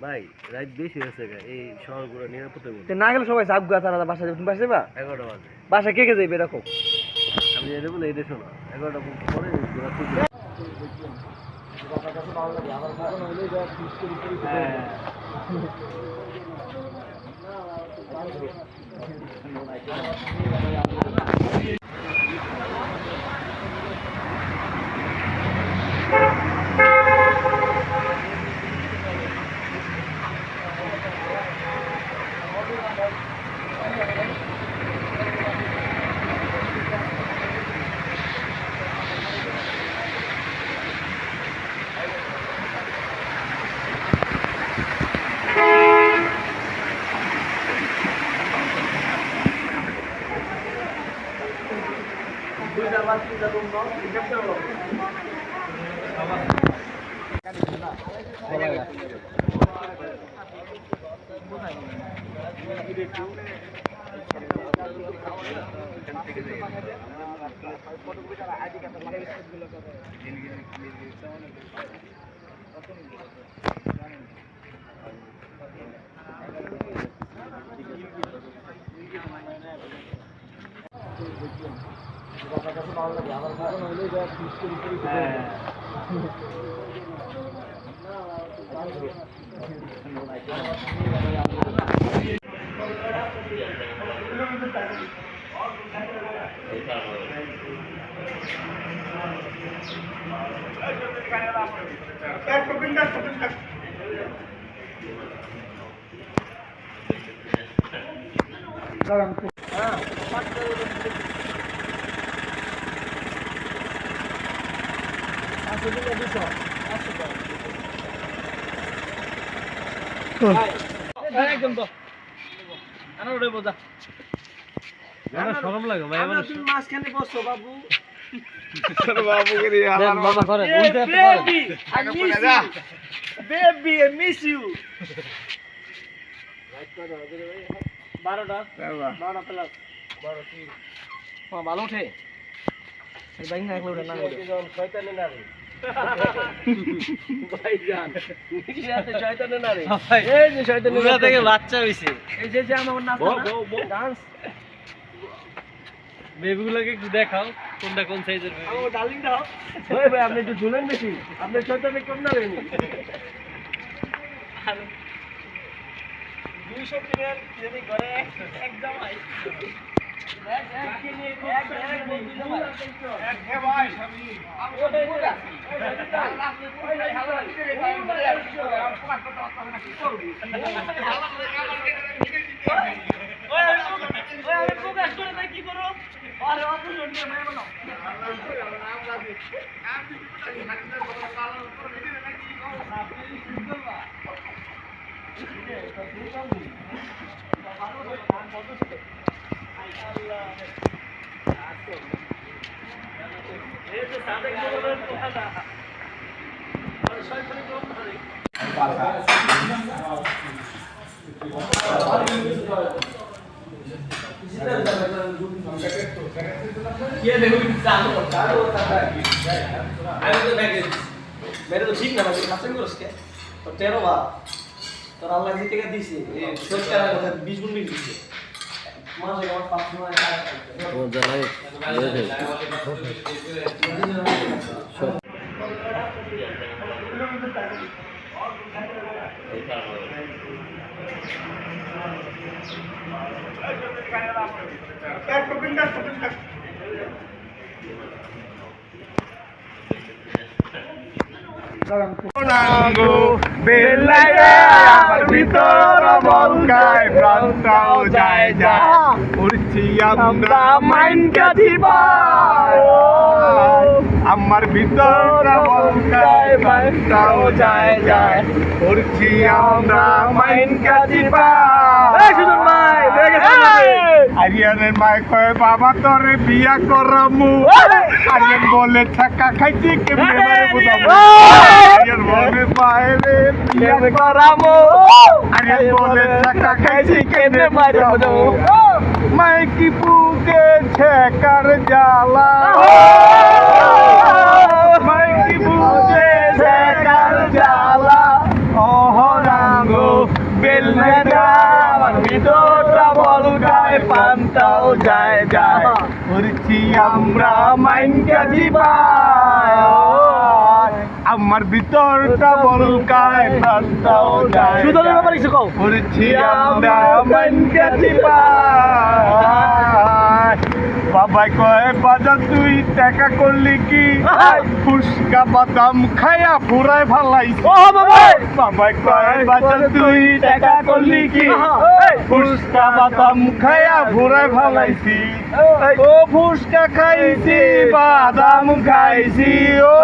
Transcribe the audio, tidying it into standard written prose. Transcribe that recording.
ভাই রাত বেশি হয়েছে এই শহরগুলো নিরাপত্তা না গেলে সবাই যাক গা তারা বাসা যাবে। তুমি বাসা যাবা? 11টা বাজে। বাসা কে কে যাইবে এরকম? আমি এটা বলে এটা শোনো 11টা পরে একদম তো আনারে বোঝা শরম লাগে ভাই আমার তুমি মাঝখানে বসো বাবু। বাবু রে আমার বাবা করে বলতে বেবি আই মিস ইউ। 12টা 12টা প্লাস 12 কি হ্যাঁ ভালো ওঠে এই বাইক না একলা ওঠে না শয়তানে না রে ভাইজান নিশাতে শয়তানে না রে এই যে শয়তানে পুরা থেকে বাচ্চা হইছে এই যে আমার নাচ ডান্স বেবিগুলোকে একটু দেখাও কোনটা কোন সাইজের বেবি ও ডার্লিং দাও ওই ভাই আপনি একটু ঝুলেন বেশি আপনি শয়তানে কম না রেনি 200 কিনেন যদি ঘরে এক জামাই এক কিনে এক হে ভাই আমি ওটাই পুরা ওই হালাল কি করবি ওই আমি প্রকাশ করে না কি করব আরে আপনি নিয়ে ভাই বলো मेरे तो ठीक ना मैं मास्टर को उसके तो 13 बार तो अल्लाह जी टिका दिसी ये सोच के 20 गुण भी दिसी मां से और 5 गुण आया ও জ্বালাই বেলায়ে আমার ভিতর বলকায় প্রাণটাও যায় যায় উড়ছি আমরা মাইনকা দিবা আমার ভিতর বলকায় প্রাণটাও যায় যায় উড়ছি আমরা মাইনকা দিবা এই সুজন ভাই দেখে আরিয়ানের মাই কয় বাবা তোরে বিয়া করামু আরিয়ান বলে টাকা খাইছি কেমনে বুঝাবো আরিয়ান বলে বাইরে বিয়া করামু আরিয়ান বলে টাকা খাইছি কেমনে বুঝাবো মাই কি বুকে ছেকার জ্বালা মাই কি বুকে ছেকার জ্বালা ওহ রাঙ্গ আমরা মাইনকা দিবাই আমার ভিতরটা বলকায় প্রাণটাও যায় সুদলের ব্যাপারে কিছু কও করছি আমরা মাইনকা দিবাই বাবাই কয় বাজার তুই টাকা করলি কি ফুসকা বাদাম খায়া ফুরায় ভালাইছি ও বাবাই বাবাই কয় বাজার তুই টাকা করলি কি ফুসকা বাদাম খায়া ফুরায় ভালাইছি ও ফুসকা খাইছি বাদাম খাইছি ও